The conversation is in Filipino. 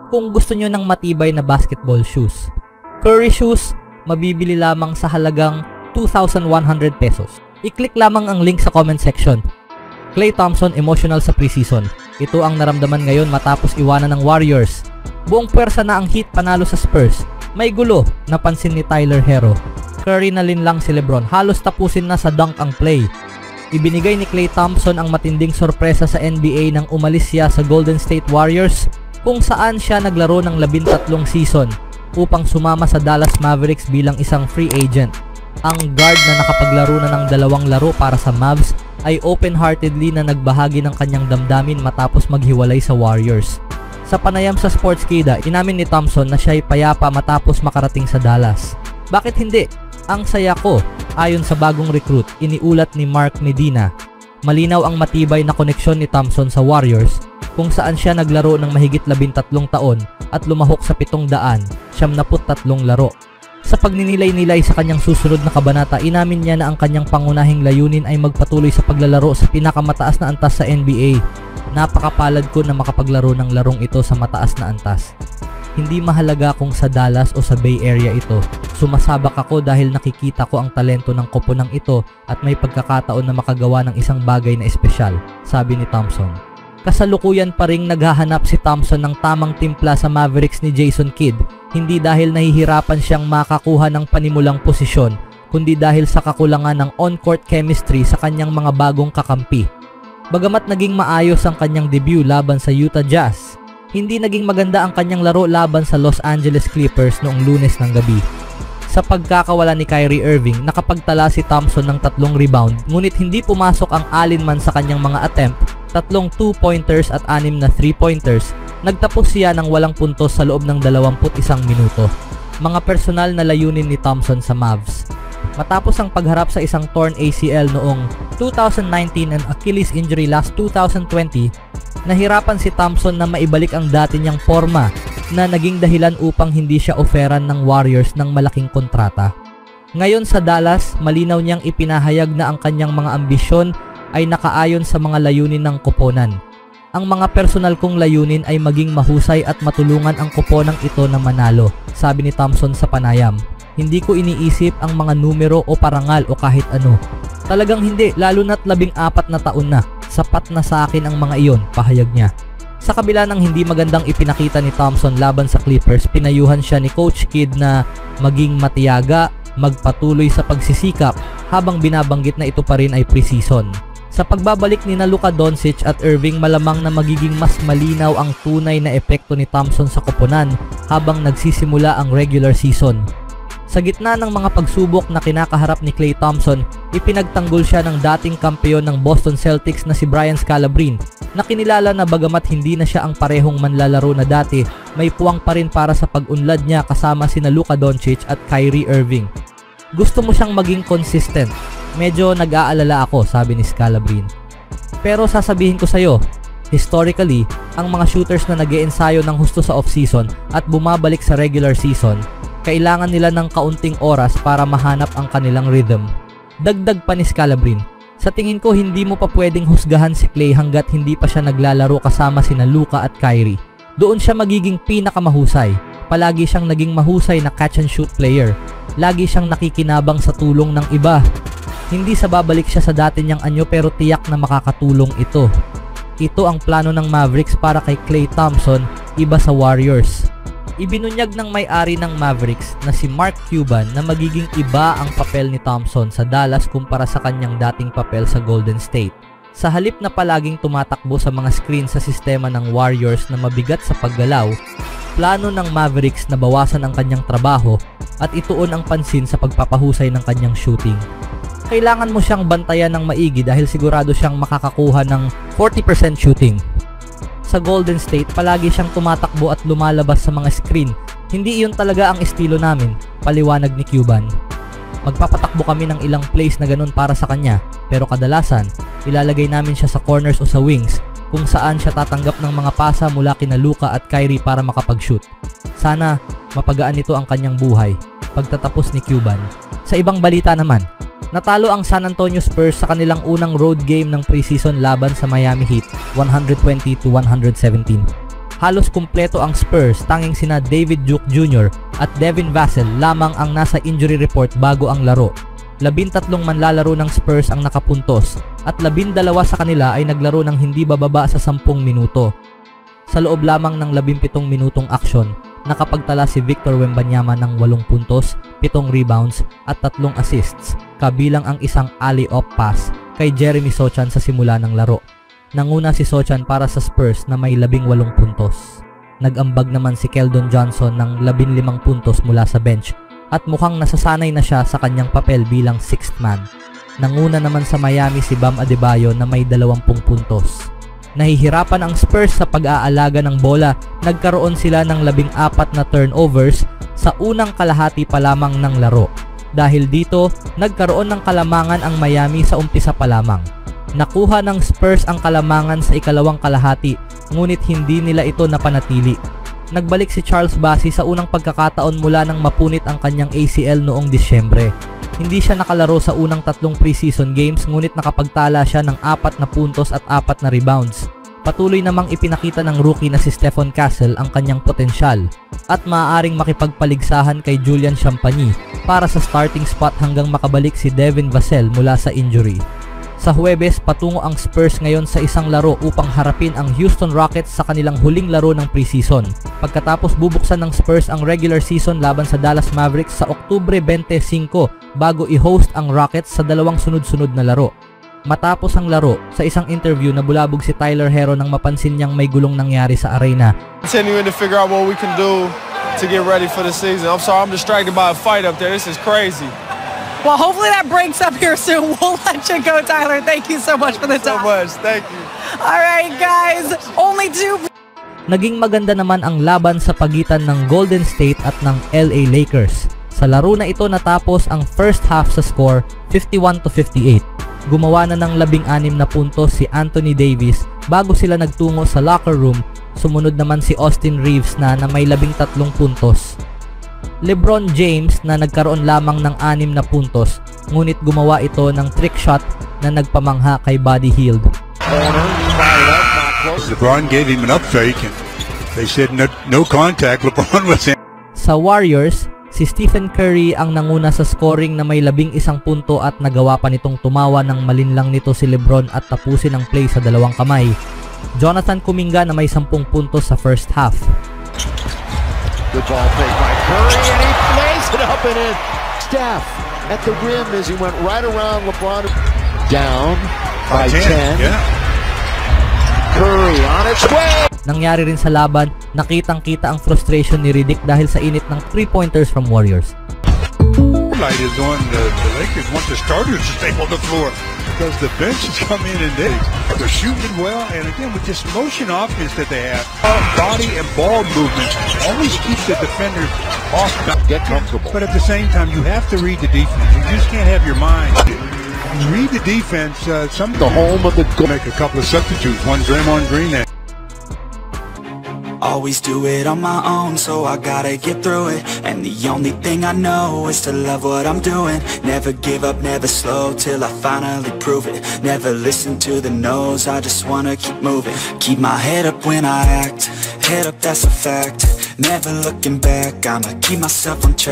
kung gusto nyo ng matibay na basketball shoes. Curry shoes, mabibili lamang sa halagang 2,100 pesos. I-click lamang ang link sa comment section. Klay Thompson emotional sa preseason. Ito ang naramdaman ngayon matapos iwanan ng Warriors. Buong pwersa na ang Heat panalo sa Spurs. May gulo, napansin ni Tyler Herro. Curry na linlang si LeBron, halos tapusin na sa dunk ang play. Ibinigay ni Klay Thompson ang matinding sorpresa sa NBA nang umalis siya sa Golden State Warriors kung saan siya naglaro ng 13 season upang sumama sa Dallas Mavericks bilang isang free agent. Ang guard na nakapaglaro na ng 2 laro para sa Mavs ay open-heartedly na nagbahagi ng kanyang damdamin matapos maghiwalay sa Warriors. Sa panayam sa Sportskeda, inamin ni Thompson na siya'y payapa matapos makarating sa Dallas. Bakit hindi? Ang saya ko, ayon sa bagong recruit, iniulat ni Mark Medina. Malinaw ang matibay na koneksyon ni Thompson sa Warriors kung saan siya naglaro ng mahigit 13 taon at lumahok sa 793 laro. Sa pagninilay-nilay sa kanyang susunod na kabanata, inamin niya na ang kanyang pangunahing layunin ay magpatuloy sa paglalaro sa pinakamataas na antas sa NBA. Napakapalad ko na makapaglaro ng larong ito sa mataas na antas. Hindi mahalaga kung sa Dallas o sa Bay Area ito. Sumasabak ako dahil nakikita ko ang talento ng koponang ito at may pagkakataon na makagawa ng isang bagay na espesyal, sabi ni Thompson. Kasalukuyan pa ring naghahanap si Thompson ng tamang timpla sa Mavericks ni Jason Kidd, hindi dahil nahihirapan siyang makakuha ng panimulang posisyon, kundi dahil sa kakulangan ng on-court chemistry sa kanyang mga bagong kakampi. Bagamat naging maayos ang kanyang debut laban sa Utah Jazz, hindi naging maganda ang kanyang laro laban sa Los Angeles Clippers noong Lunes ng gabi. Sa pagkakawala ni Kyrie Irving, nakapagtala si Thompson ng 3 rebound, ngunit hindi pumasok ang alinman sa kanyang mga attempt, 3 2-pointers at 6 na 3-pointers. Nagtapos siya ng walang puntos sa loob ng 21 minuto. Mga personal na layunin ni Thompson sa Mavs. Matapos ang pagharap sa isang torn ACL noong 2019 and Achilles injury last 2020, nahirapan si Thompson na maibalik ang dati niyang forma na naging dahilan upang hindi siya oferan ng Warriors ng malaking kontrata. Ngayon sa Dallas, malinaw niyang ipinahayag na ang kanyang mga ambisyon ay nakaayon sa mga layunin ng koponan. Ang mga personal kong layunin ay maging mahusay at matulungan ang koponang ito na manalo, sabi ni Thompson sa panayam. Hindi ko iniisip ang mga numero o parangal o kahit ano. Talagang hindi, lalo na't 14 na taon na. Sapat na sa akin ang mga iyon, pahayag niya. Sa kabila ng hindi magandang ipinakita ni Thompson laban sa Clippers, pinayuhan siya ni Coach Kidd na maging matiyaga, magpatuloy sa pagsisikap habang binabanggit na ito pa rin ay preseason. Sa pagbabalik ni Luka Doncic at Irving, malamang na magiging mas malinaw ang tunay na epekto ni Thompson sa koponan habang nagsisimula ang regular season. Sa gitna ng mga pagsubok na kinakaharap ni Klay Thompson, ipinagtanggol siya ng dating kampeon ng Boston Celtics na si Brian Scalabrine, na kinilala na bagamat hindi na siya ang parehong manlalaro na dati, may puwang pa rin para sa pag-unlad niya kasama sina Luka Doncic at Kyrie Irving. Gusto mo siyang maging consistent. Medyo nag-aalala ako, sabi ni Scalabrine. Pero sasabihin ko sa'yo, historically, ang mga shooters na nag-iensayo ng husto sa off-season at bumabalik sa regular season, kailangan nila ng kaunting oras para mahanap ang kanilang rhythm. Dagdag pa ni Scalabrine, sa tingin ko hindi mo pa pwedeng husgahan si Klay hanggat hindi pa siya naglalaro kasama sina Luka at Kyrie. Doon siya magiging pinakamahusay. Palagi siyang naging mahusay na catch and shoot player. Lagi siyang nakikinabang sa tulong ng iba. Hindi sa babalik siya sa dati niyang anyo pero tiyak na makakatulong ito. Ito ang plano ng Mavericks para kay Klay Thompson, iba sa Warriors. Ibinunyag ng may-ari ng Mavericks na si Mark Cuban na magiging iba ang papel ni Thompson sa Dallas kumpara sa kanyang dating papel sa Golden State. Sa halip na palaging tumatakbo sa mga screen sa sistema ng Warriors na mabigat sa paggalaw, plano ng Mavericks na bawasan ang kanyang trabaho at ituon ang pansin sa pagpapahusay ng kanyang shooting. Kailangan mo siyang bantayan ng maigi dahil sigurado siyang makakakuha ng 40% shooting. Sa Golden State, palagi siyang tumatakbo at lumalabas sa mga screen. Hindi iyon talaga ang estilo namin, paliwanag ni Cuban. Magpapatakbo kami ng ilang plays na ganun para sa kanya, pero kadalasan, ilalagay namin siya sa corners o sa wings kung saan siya tatanggap ng mga pasa mula kina Luka at Kyrie para makapag-shoot. Sana, mapagaan nito ang kanyang buhay. Pagtatapos ni Cuban. Sa ibang balita naman, natalo ang San Antonio Spurs sa kanilang unang road game ng preseason laban sa Miami Heat, 120-117. Halos kumpleto ang Spurs, tanging sina David Duke Jr. at Devin Vassell lamang ang nasa injury report bago ang laro. 13 manlalaro ng Spurs ang nakapuntos at 12 sa kanila ay naglaro ng hindi bababa sa 10 minuto. Sa loob lamang ng 17 minutong aksyon, nakapagtala si Victor Wembanyama ng 8 puntos, 7 rebounds at 3 assists, kabilang ang isang alley-oop pass kay Jeremy Sochan sa simula ng laro. Nanguna si Sochan para sa Spurs na may 18 puntos. Nag-ambag naman si Keldon Johnson ng 15 puntos mula sa bench at mukhang nasasanay na siya sa kanyang papel bilang 6th man. Nanguna naman sa Miami si Bam Adebayo na may 20 puntos. Nahihirapan ang Spurs sa pag-aalaga ng bola, nagkaroon sila ng 14 na turnovers sa unang kalahati pa lamang ng laro. Dahil dito, nagkaroon ng kalamangan ang Miami sa umpisa pa lamang. Nakuha ng Spurs ang kalamangan sa ikalawang kalahati, ngunit hindi nila ito napanatili. Nagbalik si Charles Bassey sa unang pagkakataon mula nang mapunit ang kanyang ACL noong Disyembre. Hindi siya nakalaro sa unang 3 preseason games, ngunit nakapagtala siya ng 4 na puntos at 4 na rebounds. Patuloy namang ipinakita ng rookie na si Stephon Castle ang kanyang potensyal at maaaring makipagpaligsahan kay Julian Champagny para sa starting spot hanggang makabalik si Devin Vassell mula sa injury. Sa Huwebes, patungo ang Spurs ngayon sa isang laro upang harapin ang Houston Rockets sa kanilang huling laro ng preseason. Pagkatapos bubuksan ng Spurs ang regular season laban sa Dallas Mavericks sa Oktubre 25 bago i-host ang Rockets sa 2 sunod-sunod na laro. Matapos ang laro, sa isang interview nabulabog si Tyler Herro nang mapansin niyang may gulong nangyari sa arena. Continuing to figure out what we can do to get ready for the season. I'm sorry, I'm distracted by a fight up there. This is crazy. Well, hopefully that breaks up here soon. We'll let you go, Tyler. Thank you so much for the time. So much. Thank you. All right, guys. Only 2. Naging maganda naman ang laban sa pagitan ng Golden State at ng LA Lakers. Sa laro na ito natapos ang first half sa score 51-58. Gumawa na ng 16 na puntos si Anthony Davis bago sila nagtungo sa locker room. Sumunod naman si Austin Reeves na may 13 puntos. LeBron James na nagkaroon lamang ng 6 na puntos, ngunit gumawa ito ng trick shot na nagpamangha kay Buddy Hield. LeBron gave him an up fake and they said no contact. LeBron was in. Sa Warriors, si Stephen Curry ang nanguna sa scoring na may 11 punto at nagawa pa nitong tumawa ng malinlang nito si LeBron at tapusin ang play sa 2 kamay. Jonathan Kuminga na may 10 puntos sa first half. Good ball fake by Curry, and he lays it up and in. Steph at the rim as he went right around LeBron. Down by 10. Yeah. Curry on its way. Nangyari rin sa laban, nakitang-kita ang frustration ni Riddick dahil sa init ng 3-pointers from Warriors. Light is on. The Lakers want the starters to stay on the floor because the benches come in and they're shooting it well. And again, with this motion offense that they have, body and ball movement always keeps the defenders off. Get comfortable. But at the same time, you have to read the defense. You just can't have your mind. You read the defense. Some The home of the make a couple of substitutes. One Draymond Green. Always do it on my own, so I gotta get through it. And the only thing I know is to love what I'm doing. Never give up, never slow, till I finally prove it. Never listen to the no's, I just wanna keep moving. Keep my head up when I act, head up, that's a fact. Never looking back, I'ma keep myself on track.